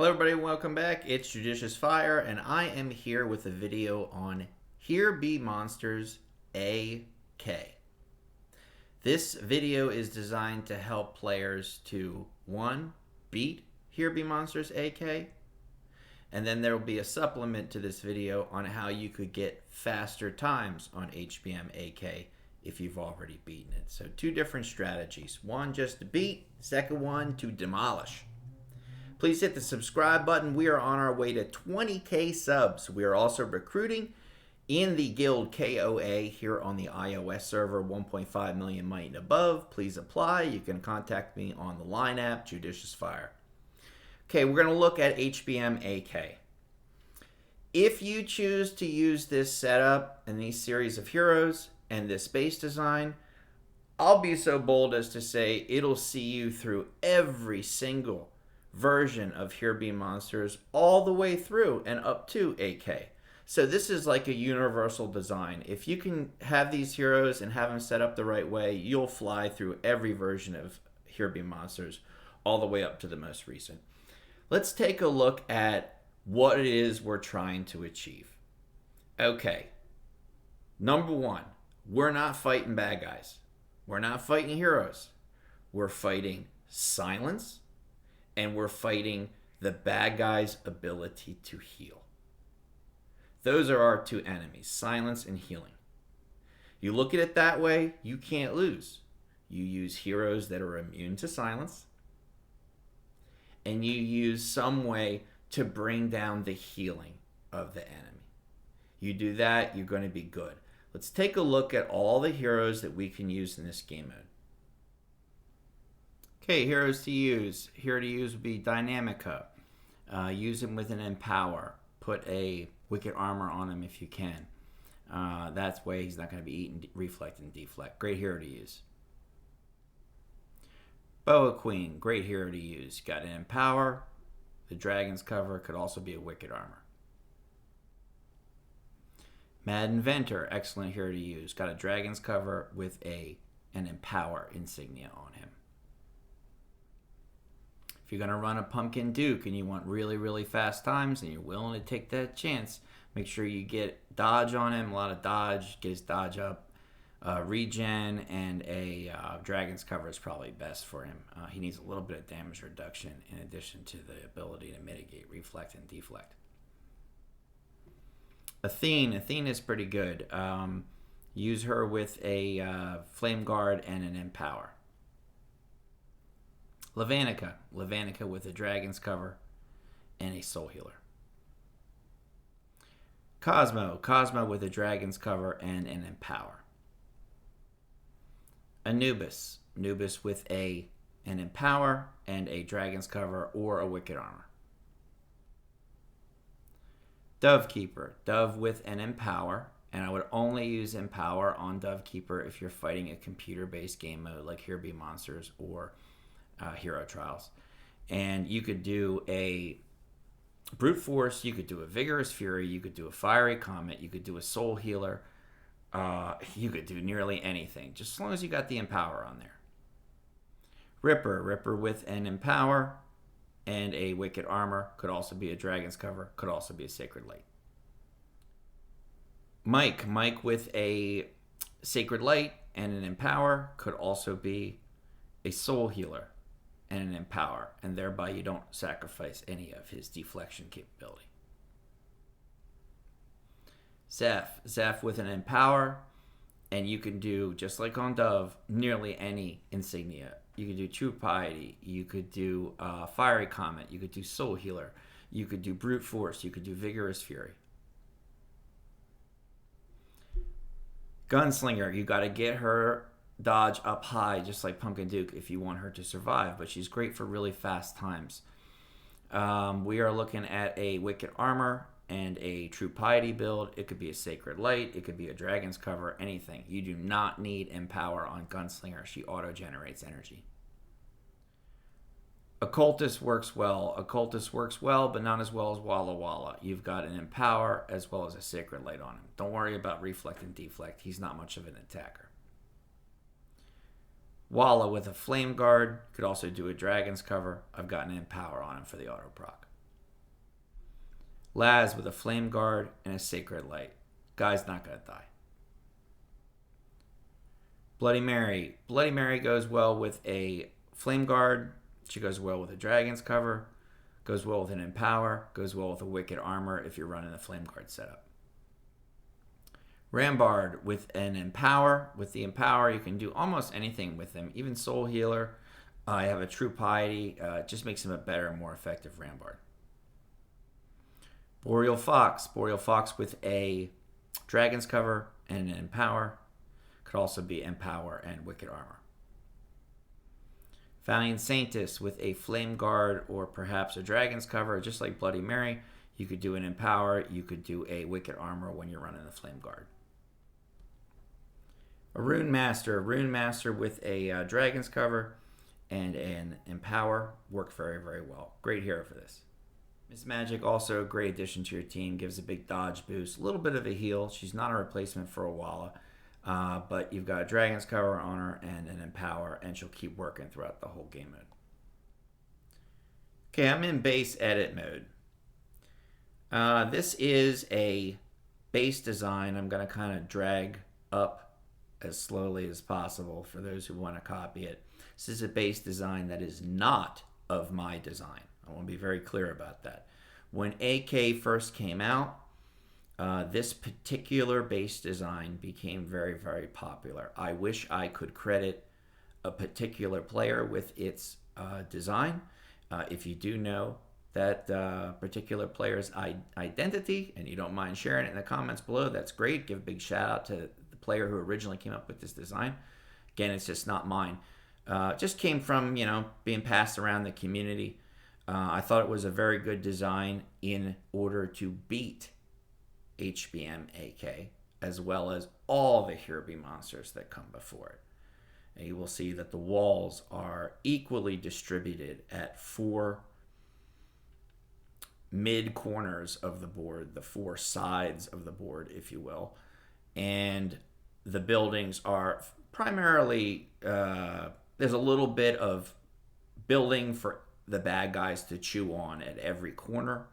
Hello everybody, welcome back. It's JudiciousFire, and I am here with a video on Here Be Monsters AK. This video is designed to help players to, 1, beat Here Be Monsters AK, and then there will be a supplement to this video on how you could get faster times on HBM AK if you've already beaten it. So 2 different strategies. One just to beat, second one to demolish. Please hit the subscribe button. We are on our way to 20K subs. We are also recruiting in the guild KOA here on the iOS server, 1.5 million might and above. Please apply. You can contact me on the Line app, JudiciousFire. Okay, we're going to look at HBM AK. If you choose to use this setup and these series of heroes and this base design, I'll be so bold as to say it'll see you through every single version of Here Be Monsters all the way through and up to AK. So this is like a universal design. If you can have these heroes and have them set up the right way, you'll fly through every version of Here Be Monsters all the way up to the most recent. Let's take a look at what it is we're trying to achieve. Okay, number 1, we're not fighting bad guys. We're not fighting heroes. We're fighting silence, and we're fighting the bad guy's ability to heal. Those are our 2 enemies, silence and healing. You look at it that way, you can't lose. You use heroes that are immune to silence, and you use some way to bring down the healing of the enemy. You do that, you're going to be good. Let's take a look at all the heroes that we can use in this game mode. Okay, heroes to use. Here to use would be Dynamica. Use him with an Empower. Put a Wicked Armor on him if you can. That way he's not going to be eaten, reflect, and deflect. Great hero to use. Boa Queen, great hero to use. Got an Empower. The Dragon's Cover could also be a Wicked Armor. Mad Inventor, excellent hero to use. Got a Dragon's Cover with an Empower insignia on him. If you're going to run a Pumpkin Duke and you want really, really fast times and you're willing to take that chance, make sure you get dodge on him, a lot of dodge, get his dodge up. Regen and a Dragon's Cover is probably best for him. He needs a little bit of damage reduction in addition to the ability to mitigate, reflect, and deflect. Athene is pretty good. Use her with a Flame Guard and an Empower. Levanica with a Dragon's Cover and a Soul Healer. Cosmo with a Dragon's Cover and an Empower. Anubis with an Empower and a Dragon's Cover or a Wicked Armor. Dove with an Empower, and I would only use Empower on Dovekeeper if you're fighting a computer-based game mode like Here Be Monsters or Hero Trials. And you could do a Brute Force, you could do a Vigorous Fury, you could do a Fiery Comet, you could do a Soul Healer, you could do nearly anything, just as long as you got the Empower on there. Ripper with an Empower and a Wicked Armor, could also be a Dragon's Cover, could also be a Sacred Light. Mike with a Sacred Light and an Empower, could also be a Soul Healer and an Empower, and thereby you don't sacrifice any of his deflection capability. Zeph with an Empower, and you can do, just like on Dove, nearly any insignia. You could do True Piety, you could do Fiery Comet, you could do Soul Healer, you could do Brute Force, you could do Vigorous Fury. Gunslinger, you got to get her dodge up high, just like Pumpkin Duke, if you want her to survive, but she's great for really fast times. We are looking at a Wicked Armor and a True Piety build. It could be a Sacred Light, it could be a Dragon's Cover, anything. You do not need Empower on Gunslinger. She auto-generates energy. Occultist works well, but not as well as Walla Walla. You've got an Empower as well as a Sacred Light on him. Don't worry about reflect and deflect. He's not much of an attacker. Walla with a Flame Guard, could also do a Dragon's Cover. I've got an Empower on him for the auto proc. Laz with a flame guard and a sacred light. Guy's not going to die. Bloody Mary. Bloody Mary goes well with a flame guard. She goes well with a dragon's cover. Goes well with an empower. Goes well with a wicked armor if you're running a flame guard setup. Rambard with an empower. With the empower, you can do almost anything with him. Even soul healer. I have a true piety. Just makes him a better, more effective Rambard. Boreal Fox. Boreal Fox with a dragon's cover and an empower. Could also be empower and wicked armor. Valiant Saintess with a flame guard or perhaps a dragon's cover, just like Bloody Mary. You could do an empower. You could do a wicked armor when you're running the flame guard. A Rune Master. Rune Master with a dragon's cover and an empower work very, very well. Great hero for this. Miss Magic, also a great addition to your team. Gives a big dodge boost. A little bit of a heal. She's not a replacement for a Walla. But you've got a dragon's cover on her and an empower, and she'll keep working throughout the whole game mode. Okay, I'm in base edit mode. This is a base design. I'm going to kind of drag up as slowly as possible for those who want to copy it. This is a base design that is not of my design. I want to be very clear about that. When AK first came out, this particular base design became very, very popular. I wish I could credit a particular player with its design. If you do know that particular player's identity and you don't mind sharing it in the comments below, that's great. Give a big shout out to the player who originally came up with this design. Again, it's just not mine. Just came from, being passed around the community. I thought it was a very good design in order to beat HBM AK, as well as all the Here Be monsters that come before it. And you will see that the walls are equally distributed at 4 mid corners of the board, the 4 sides of the board, if you will. And the buildings are primarily, there's a little bit of building for the bad guys to chew on at every corner.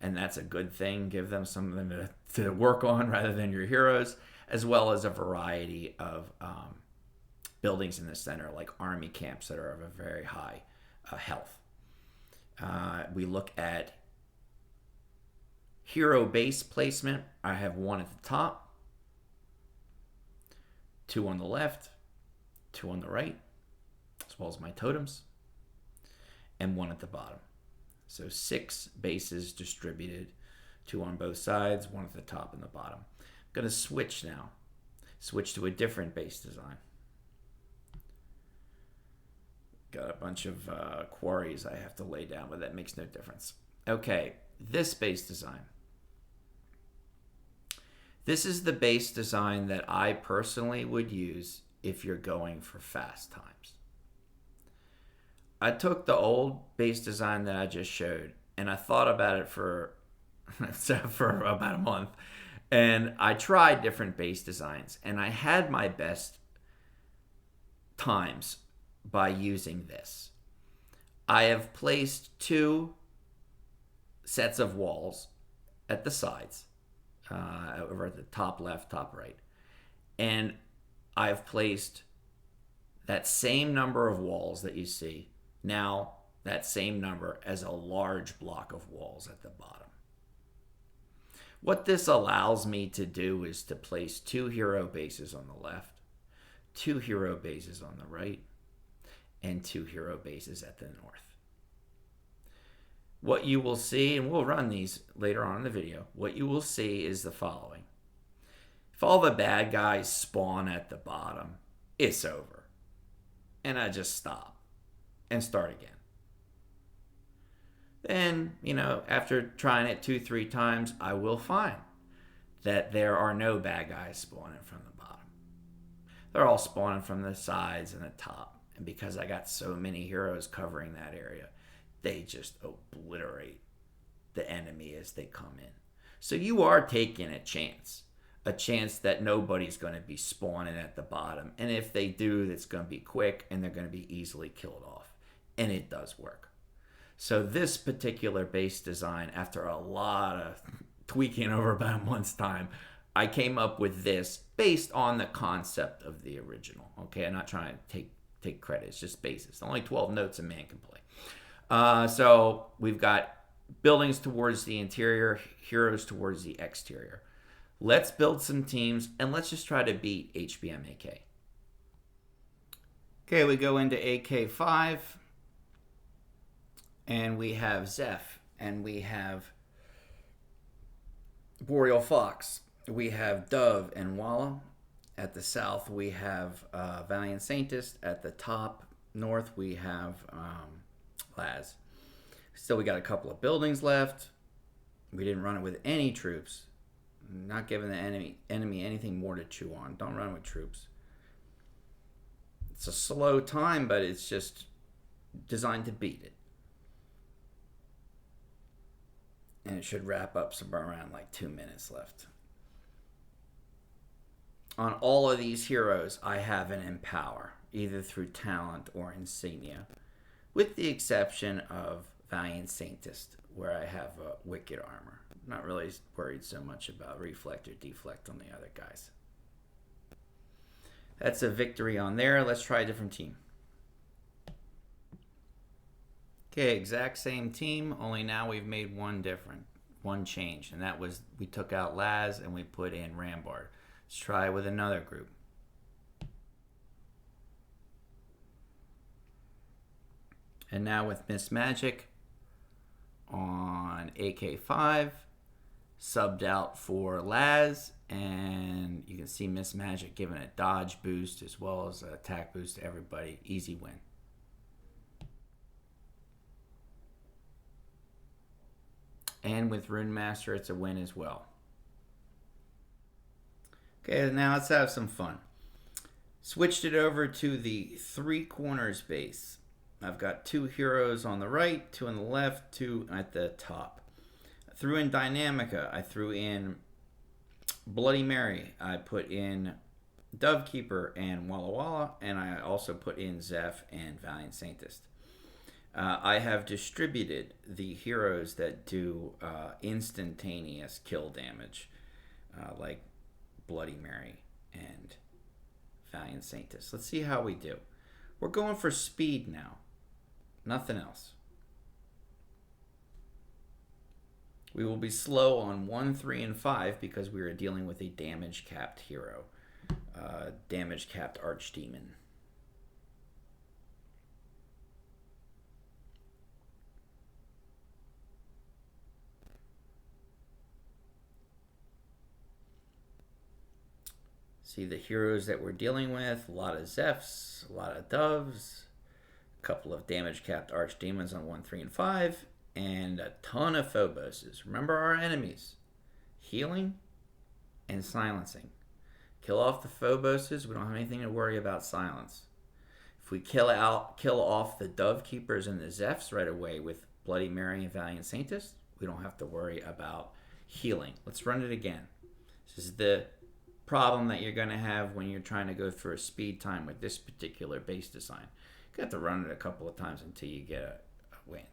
And that's a good thing. Give them something to work on rather than your heroes, as well as a variety of buildings in the center, like army camps that are of a very high health. We look at hero base placement. I have 1 at the top, 2 on the left, 2 on the right, as well as my totems, and 1 at the bottom. So 6 bases distributed, 2 on both sides, 1 at the top and the bottom. I'm going to switch now. Switch to a different base design. Got a bunch of quarries I have to lay down, but that makes no difference. Okay, this base design. This is the base design that I personally would use if you're going for fast times. I took the old base design that I just showed, and I thought about it for about a month. And I tried different base designs, and I had my best times by using this. I have placed 2 sets of walls at the sides, over at the top left, top right. And I've placed that same number of walls that you see. Now, that same number as a large block of walls at the bottom. What this allows me to do is to place 2 hero bases on the left, 2 hero bases on the right, and 2 hero bases at the north. What you will see, and we'll run these later on in the video, what you will see is the following. If all the bad guys spawn at the bottom, it's over. And I just stop and start again. Then, after trying it 2-3 times, I will find that there are no bad guys spawning from the bottom. They're all spawning from the sides and the top. And because I got so many heroes covering that area, they just obliterate the enemy as they come in. So you are taking a chance that nobody's going to be spawning at the bottom. And if they do, it's going to be quick and they're going to be easily killed off. And it does work. So this particular base design, after a lot of tweaking over about a month's time, I came up with this based on the concept of the original. Okay, I'm not trying to take credit. It's just basis. Only 12 notes a man can play. So we've got buildings towards the interior, heroes towards the exterior. Let's build some teams, and let's just try to beat HBM AK. Okay, we go into AK5, and we have Zeph, and we have Boreal Fox. We have Dove and Walla. At the south, we have Valiant Saintist. At the top north, we have Laz. Still, we got a couple of buildings left. We didn't run it with any troops. Not giving the enemy anything more to chew on. Don't run with troops. It's a slow time, but it's just designed to beat it. And it should wrap up somewhere around like 2 minutes left. On all of these heroes, I have an Empower, either through talent or insignia, with the exception of Valiant Saintist, where I have Wicked Armor. I'm not really worried so much about Reflect or Deflect on the other guys. That's a victory on there. Let's try a different team. Okay, exact same team, only now we've made one change, and that was we took out Laz and we put in Rambard. Let's try with another group. And now with Miss Magic on AK5, subbed out for Laz, and you can see Miss Magic giving a dodge boost as well as an attack boost to everybody. Easy win. And with Rune Master, it's a win as well. Okay, now let's have some fun. Switched it over to the 3 corners base. I've got 2 heroes on the right, 2 on the left, 2 at the top. I threw in Dynamica. I threw in Bloody Mary. I put in Dovekeeper and Walla Walla, and I also put in Zeph and Valiant Saintist. I have distributed the heroes that do instantaneous kill damage, like Bloody Mary and Valiant Saintist. Let's see how we do. We're going for speed now. Nothing else. We will be slow on 1, 3, and 5 because we are dealing with a damage-capped hero. Damage-capped Archdemon. See the heroes that we're dealing with. A lot of Zephs, a lot of Doves, a couple of damage-capped Archdemons on 1, 3, and 5, and a ton of Phoboses. Remember our enemies. Healing and silencing. Kill off the Phoboses, we don't have anything to worry about silence. If we kill off the Dovekeepers and the Zephs right away with Bloody Mary and Valiant Saintist, we don't have to worry about healing. Let's run it again. This is the problem that you're going to have when you're trying to go through a speed time with this particular base design. You have to run it a couple of times until you get a win.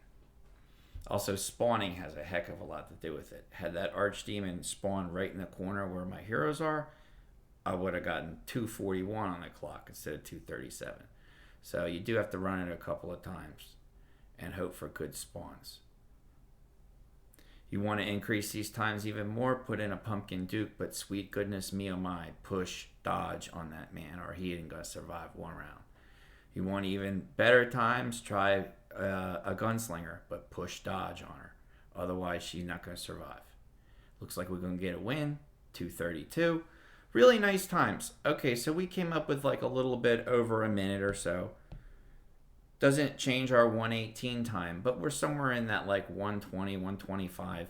Also, spawning has a heck of a lot to do with it. Had that Archdemon spawn right in the corner where my heroes are, I would have gotten 241 on the clock instead of 237. So you do have to run it a couple of times and hope for good spawns. You want to increase these times even more, put in a Pumpkin Duke, but sweet goodness me oh my, push dodge on that man or he ain't going to survive 1 round. You want even better times, try a Gunslinger, but push dodge on her. Otherwise, she's not going to survive. Looks like we're going to get a win, 232. Really nice times. Okay, so we came up with like a little bit over a minute or so. Doesn't change our 118 time, but we're somewhere in that like 120, 125.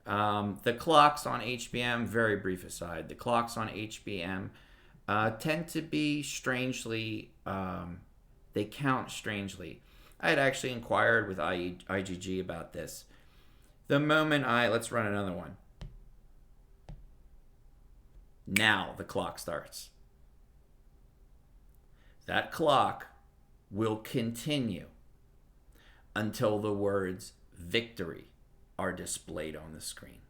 The clocks on HBM, very brief aside, the clocks on HBM tend to be strangely, they count strangely. I had actually inquired with IGG about this. The moment let's run another one. Now the clock starts. That clock will continue until the words victory are displayed on the screen.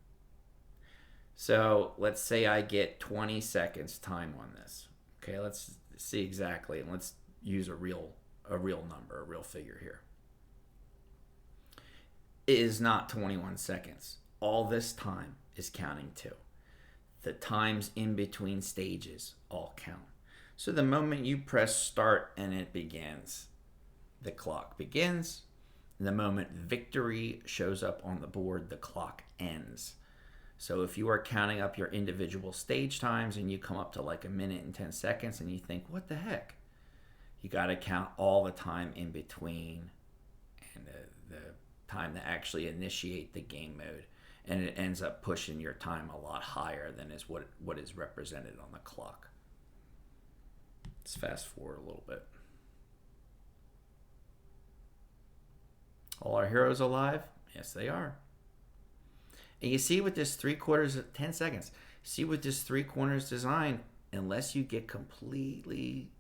So let's say I get 20 seconds time on this. Okay, let's see exactly, and let's use a real number, a real figure here. It is not 21 seconds. All this time is counting too. The times in between stages all count. So the moment you press start and it begins, the clock begins. The moment victory shows up on the board, the clock ends. So if you are counting up your individual stage times and you come up to like 1 minute and 10 seconds and you think, what the heck? You got to count all the time in between and the time to actually initiate the game mode. And it ends up pushing your time a lot higher than is what is represented on the clock. Let's fast forward a little bit. All our heroes alive? Yes, they are. And you see with this 10 seconds, see with this 3 corners design, unless you get completely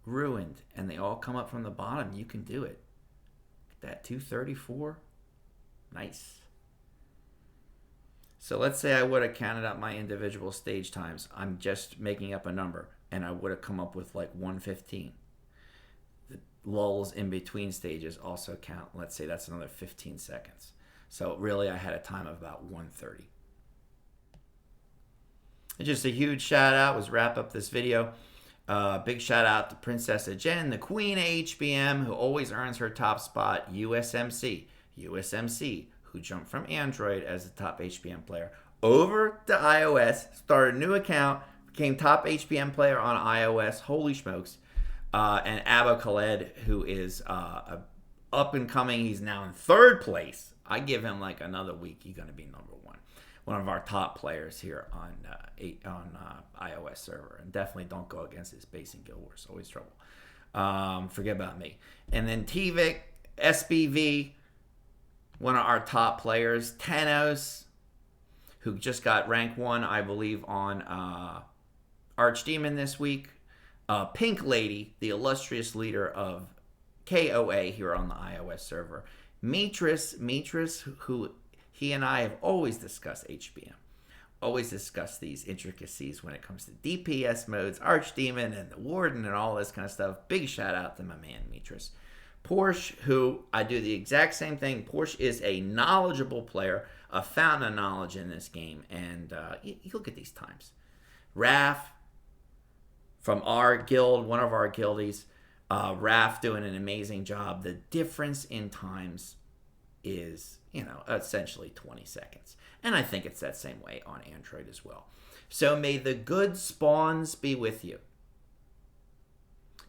ruined and they all come up from the bottom, you can do it. That 234, nice. So let's say I would have counted up my individual stage times. I'm just making up a number, and I would have come up with like 115. The lulls in between stages also count. Let's say that's another 15 seconds. So really I had a time of about 1:30. And just a huge shout out, let's wrap up this video. Big shout out to Princess Jen, the queen of HBM, who always earns her top spot. USMC, who jumped from Android as the top HBM player over to iOS, started a new account, became top HBM player on iOS. Holy smokes. And Abba Khaled, who is up and coming. He's now in 3rd place. I give him like another week. He's going to be #1. One of our top players here on iOS server. And definitely don't go against his base in Guild Wars. Always trouble. Forget about me. And then Tvik, SBV, one of our top players. Tenos, who just got rank 1, I believe, on Archdemon this week. Pink Lady, the illustrious leader of KOA here on the iOS server. Mitris, who he and I have always discussed HBM. Always discuss these intricacies when it comes to DPS modes, Archdemon, and the Warden, and all this kind of stuff. Big shout out to my man, Mitris. Porsche, who I do the exact same thing. Porsche is a knowledgeable player, a fountain of knowledge in this game. And you look at these times. Raf, from our guild, one of our guildies, Raf doing an amazing job. The difference in times is, essentially 20 seconds. And I think it's that same way on Android as well. So may the good spawns be with you.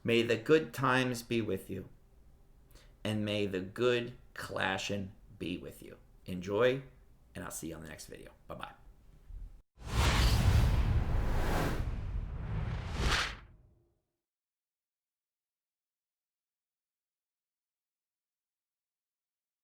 May the good times be with you. And may the good clashing be with you. Enjoy, and I'll see you on the next video. Bye-bye.